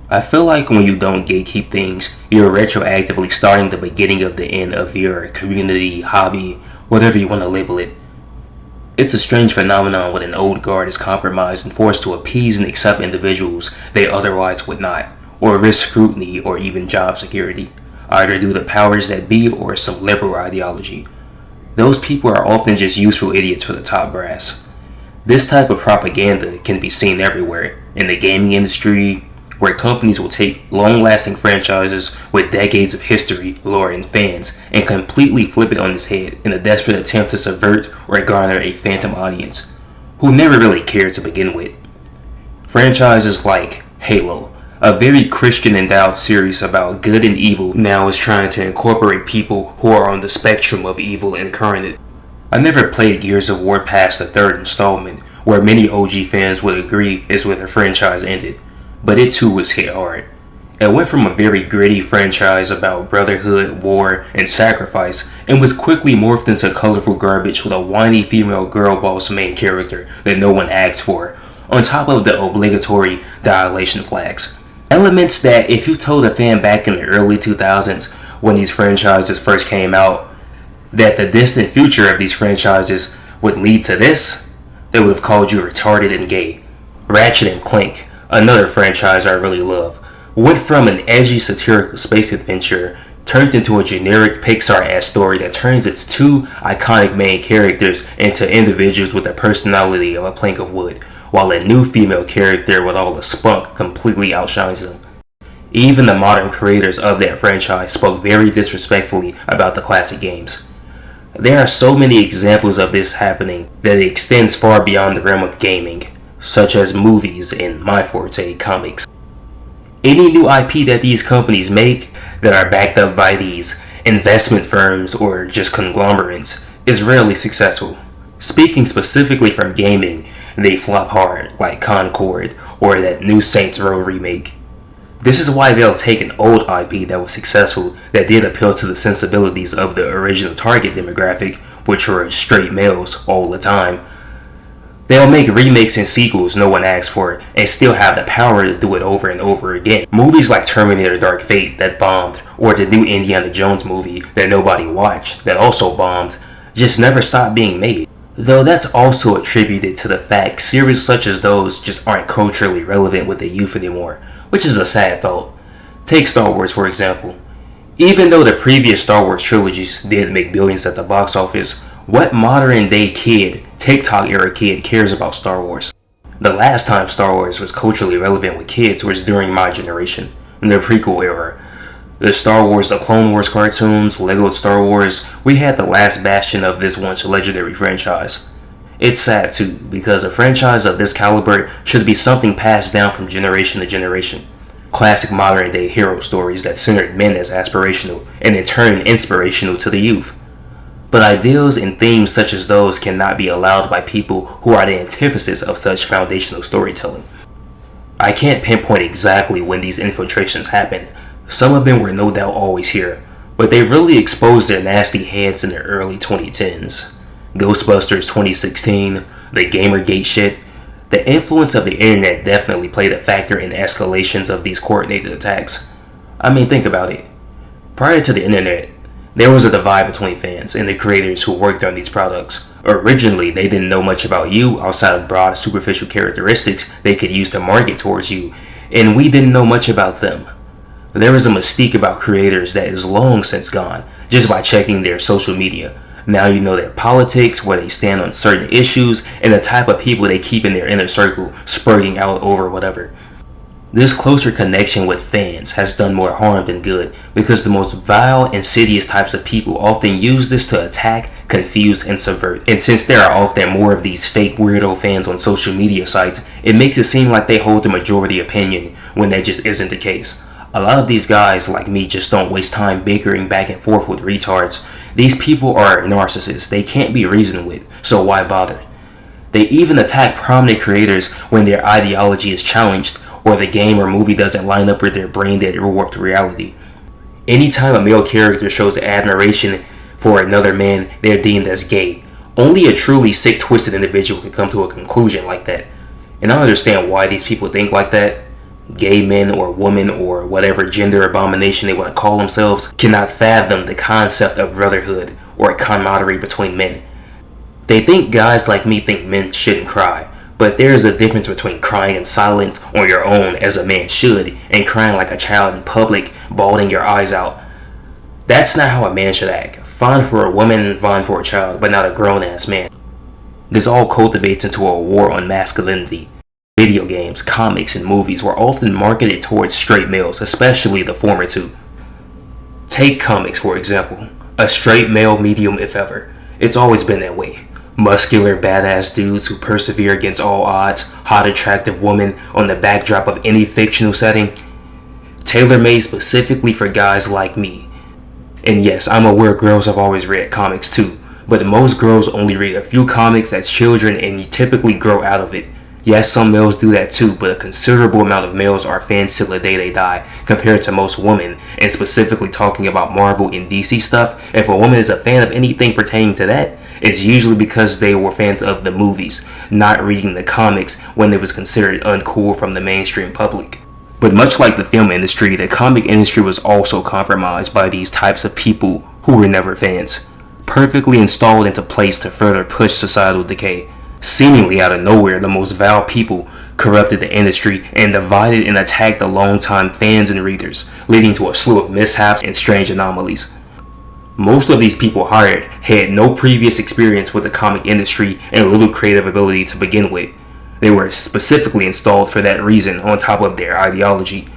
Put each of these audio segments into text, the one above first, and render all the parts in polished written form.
I feel like when you don't gatekeep things, you're retroactively starting the beginning of the end of your community, hobby, whatever you want to label it. It's a strange phenomenon when an old guard is compromised and forced to appease and accept individuals they otherwise would not, or risk scrutiny or even job security, either due to powers that be or some liberal ideology. Those people are often just useful idiots for the top brass. This type of propaganda can be seen everywhere, in the gaming industry, where companies will take long-lasting franchises with decades of history, lore, and fans and completely flip it on its head in a desperate attempt to subvert or garner a phantom audience who never really cared to begin with. Franchises like Halo, a very Christian-endowed series about good and evil, now is trying to incorporate people who are on the spectrum of evil incarnate. I never played Gears of War past the third installment, where many OG fans would agree is where the franchise ended, but it too was hit hard. It went from a very gritty franchise about brotherhood, war, and sacrifice, and was quickly morphed into colorful garbage with a whiny female girl boss main character that no one asked for, on top of the obligatory dilation flags. Elements that if you told a fan back in the early 2000s, when these franchises first came out, that the distant future of these franchises would lead to this, they would have called you retarded and gay. Ratchet and Clank, another franchise I really love, went from an edgy satirical space adventure turned into a generic Pixar-ass story that turns its two iconic main characters into individuals with the personality of a plank of wood, while a new female character with all the spunk completely outshines them. Even the modern creators of that franchise spoke very disrespectfully about the classic games. There are so many examples of this happening that it extends far beyond the realm of gaming, such as movies and my forte, comics. Any new IP that these companies make that are backed up by these investment firms or just conglomerates is rarely successful. Speaking specifically from gaming, they flop hard, like Concord or that new Saints Row remake. This is why they'll take an old IP that was successful, that did appeal to the sensibilities of the original target demographic, which were straight males all the time. They'll make remakes and sequels no one asked for, and still have the power to do it over and over again. Movies like Terminator Dark Fate that bombed, or the new Indiana Jones movie that nobody watched that also bombed, just never stopped being made. Though that's also attributed to the fact series such as those just aren't culturally relevant with the youth anymore, which is a sad thought. Take Star Wars for example. Even though the previous Star Wars trilogies did make billions at the box office, what modern day kid, TikTok era kid, cares about Star Wars? The last time Star Wars was culturally relevant with kids was during my generation, in the prequel era. The Star Wars, the Clone Wars cartoons, Lego Star Wars, we had the last bastion of this once legendary franchise. It's sad too, because a franchise of this caliber should be something passed down from generation to generation. Classic modern day hero stories that centered men as aspirational, and in turn inspirational to the youth. But ideals and themes such as those cannot be allowed by people who are the antithesis of such foundational storytelling. I can't pinpoint exactly when these infiltrations happened. Some of them were no doubt always here, but they really exposed their nasty heads in the early 2010s. Ghostbusters 2016, the Gamergate shit. The influence of the internet definitely played a factor in the escalations of these coordinated attacks. I mean, think about it. Prior to the internet, there was a divide between fans and the creators who worked on these products. Originally, they didn't know much about you outside of broad superficial characteristics they could use to market towards you, and we didn't know much about them. There is a mystique about creators that is long since gone, just by checking their social media. Now you know their politics, where they stand on certain issues, and the type of people they keep in their inner circle, spurting out over whatever. This closer connection with fans has done more harm than good, because the most vile, insidious types of people often use this to attack, confuse, and subvert. And since there are often more of these fake weirdo fans on social media sites, it makes it seem like they hold the majority opinion, when that just isn't the case. A lot of these guys, like me, just don't waste time bickering back and forth with retards. These people are narcissists. They can't be reasoned with, so why bother? They even attack prominent creators when their ideology is challenged, or the game or movie doesn't line up with their brain-dead warped reality. Anytime a male character shows admiration for another man, they're deemed as gay. Only a truly sick, twisted individual could come to a conclusion like that. And I understand why these people think like that. Gay men or women or whatever gender abomination they want to call themselves cannot fathom the concept of brotherhood or camaraderie between men. They think guys like me think men shouldn't cry, but there is a difference between crying in silence on your own as a man should and crying like a child in public, bawling your eyes out. That's not how a man should act. Fine for a woman, fine for a child, but not a grown-ass man. This all cultivates into a war on masculinity. Video games, comics, and movies were often marketed towards straight males, especially the former two. Take comics, for example. A straight male medium if ever. It's always been that way. Muscular, badass dudes who persevere against all odds, hot, attractive women on the backdrop of any fictional setting. Tailor-made specifically for guys like me. And yes, I'm aware girls have always read comics too, but most girls only read a few comics as children and you typically grow out of it. Yes, some males do that too, but a considerable amount of males are fans till the day they die, compared to most women, and specifically talking about Marvel and DC stuff. If a woman is a fan of anything pertaining to that, it's usually because they were fans of the movies, not reading the comics when it was considered uncool from the mainstream public. But much like the film industry, the comic industry was also compromised by these types of people who were never fans, perfectly installed into place to further push societal decay. Seemingly out of nowhere, the most vile people corrupted the industry and divided and attacked the longtime fans and readers, leading to a slew of mishaps and strange anomalies. Most of these people hired had no previous experience with the comic industry and little creative ability to begin with. They were specifically installed for that reason on top of their ideology.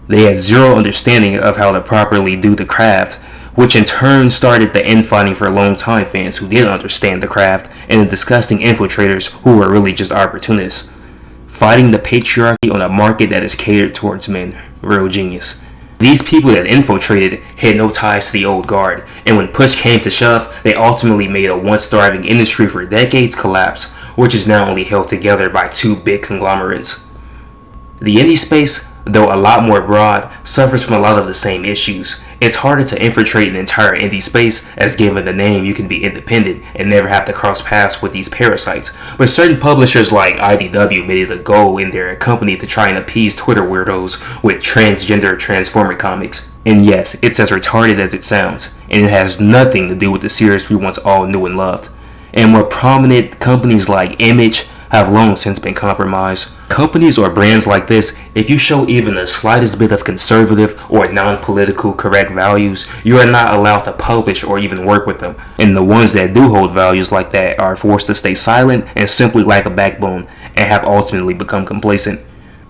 They had zero understanding of how to properly do the craft, which in turn started the infighting for longtime fans who didn't understand the craft and the disgusting infiltrators who were really just opportunists. Fighting the patriarchy on a market that is catered towards men. Real genius. These people that infiltrated had no ties to the old guard, and when push came to shove, they ultimately made a once thriving industry for decades collapse, which is now only held together by two big conglomerates. The indie space, though a lot more broad, suffers from a lot of the same issues. It's harder to infiltrate an entire indie space, as given the name you can be independent and never have to cross paths with these parasites, but certain publishers like IDW made it a goal in their company to try and appease Twitter weirdos with transgender Transformer comics. And yes, it's as retarded as it sounds, and it has nothing to do with the series we once all knew and loved. And more prominent companies like Image have long since been compromised. Companies or brands like this, if you show even the slightest bit of conservative or non-political correct values, you are not allowed to publish or even work with them. And the ones that do hold values like that are forced to stay silent and simply lack a backbone and have ultimately become complacent.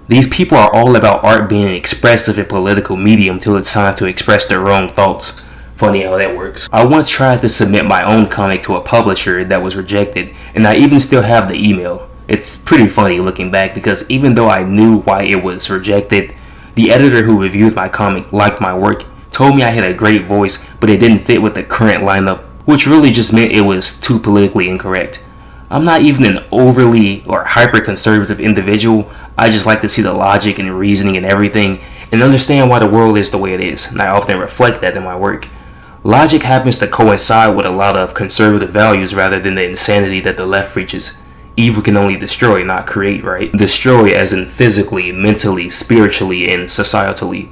These people are all about art being an expressive and political medium till it's time to express their own thoughts. Funny how that works. I once tried to submit my own comic to a publisher that was rejected, and I even still have the email. It's pretty funny looking back because even though I knew why it was rejected, the editor who reviewed my comic liked my work, told me I had a great voice, but it didn't fit with the current lineup, which really just meant it was too politically incorrect. I'm not even an overly or hyper-conservative individual. I just like to see the logic and reasoning and everything and understand why the world is the way it is, and I often reflect that in my work. Logic happens to coincide with a lot of conservative values rather than the insanity that the left preaches. Evil can only destroy, not create, right? Destroy as in physically, mentally, spiritually, and societally.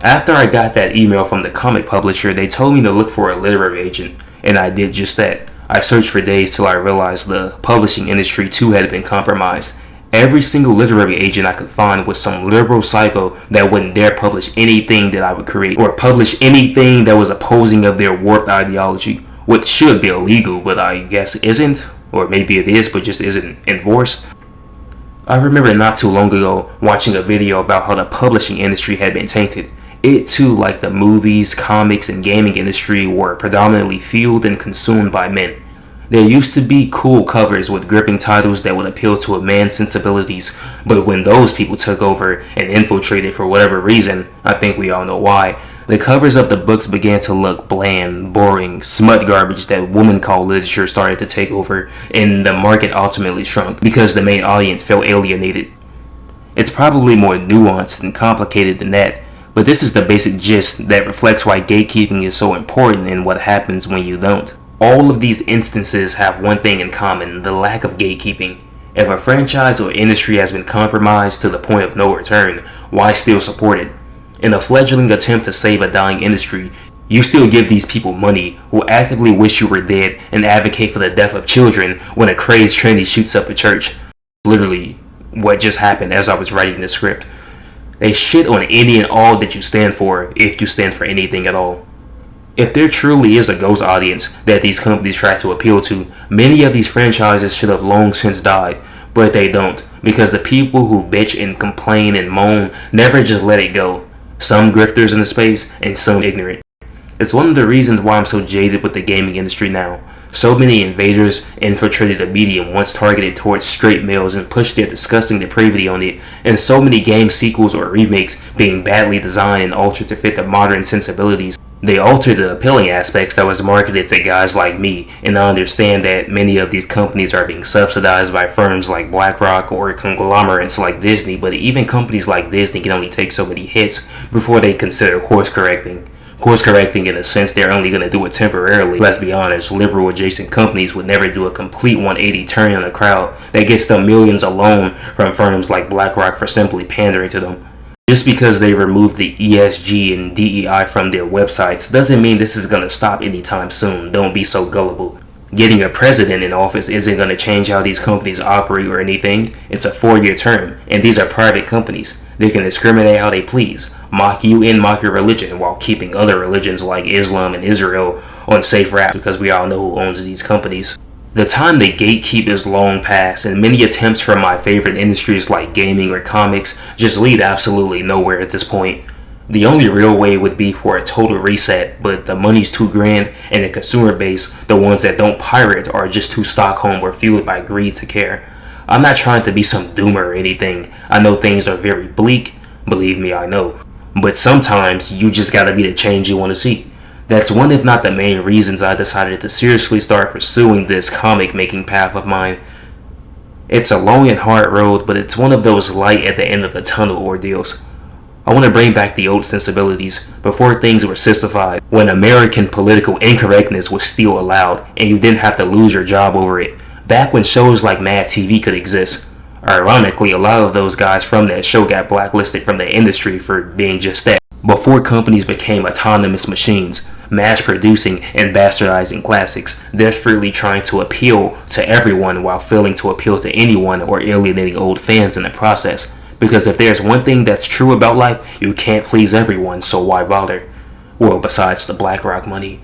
After I got that email from the comic publisher, they told me to look for a literary agent, and I did just that. I searched for days till I realized the publishing industry too had been compromised. Every single literary agent I could find was some liberal psycho that wouldn't dare publish anything that I would create, or publish anything that was opposing of their warped ideology, which should be illegal, but I guess isn't. Or maybe it is, but just isn't enforced. I remember not too long ago watching a video about how the publishing industry had been tainted. It too, like the movies, comics, and gaming industry, were predominantly fueled and consumed by men. There used to be cool covers with gripping titles that would appeal to a man's sensibilities, but when those people took over and infiltrated for whatever reason, I think we all know why, the covers of the books began to look bland, boring, smut garbage that woman-called literature started to take over, and the market ultimately shrunk because the main audience felt alienated. It's probably more nuanced and complicated than that, but this is the basic gist that reflects why gatekeeping is so important and what happens when you don't. All of these instances have one thing in common: the lack of gatekeeping. If a franchise or industry has been compromised to the point of no return, why still support it? In a fledgling attempt to save a dying industry, you still give these people money who actively wish you were dead and advocate for the death of children when a crazed tranny shoots up a church. Literally what just happened as I was writing the script. They shit on any and all that you stand for, if you stand for anything at all. If there truly is a ghost audience that these companies try to appeal to, many of these franchises should have long since died, but they don't, because the people who bitch and complain and moan never just let it go. Some grifters in the space, and some ignorant. It's one of the reasons why I'm so jaded with the gaming industry now. So many invaders infiltrated the medium once targeted towards straight males and pushed their disgusting depravity on it, and so many game sequels or remakes being badly designed and altered to fit the modern sensibilities. They altered the appealing aspects that was marketed to guys like me, and I understand that many of these companies are being subsidized by firms like BlackRock or conglomerates like Disney, but even companies like Disney can only take so many hits before they consider course correcting. Course correcting in a sense they're only going to do it temporarily. Let's be honest, liberal adjacent companies would never do a complete 180 turn on a crowd that gets them millions alone from firms like BlackRock for simply pandering to them. Just because they removed the ESG and DEI from their websites doesn't mean this is going to stop anytime soon. Don't be so gullible. Getting a president in office isn't going to change how these companies operate or anything. It's a 4-year term, and these are private companies. They can discriminate how they please, mock you and mock your religion, while keeping other religions like Islam and Israel on safe wrap, because we all know who owns these companies. The time to gatekeep is long past, and many attempts from my favorite industries like gaming or comics just lead absolutely nowhere at this point. The only real way would be for a total reset, but the money's too grand, and the consumer base, the ones that don't pirate, are just too Stockholm or fueled by greed to care. I'm not trying to be some doomer or anything. I know things are very bleak, believe me, I know. But sometimes you just gotta be the change you want to see. That's one if not the main reasons I decided to seriously start pursuing this comic making path of mine. It's a long and hard road, but it's one of those light at the end of the tunnel ordeals. I want to bring back the old sensibilities, before things were sissified, when American political incorrectness was still allowed, and you didn't have to lose your job over it. Back when shows like Mad TV could exist. Ironically, a lot of those guys from that show got blacklisted from the industry for being just that. Before companies became autonomous machines, mass producing and bastardizing classics, desperately trying to appeal to everyone while failing to appeal to anyone or alienating old fans in the process. Because if there's one thing that's true about life, you can't please everyone, so why bother? Well, besides the BlackRock money.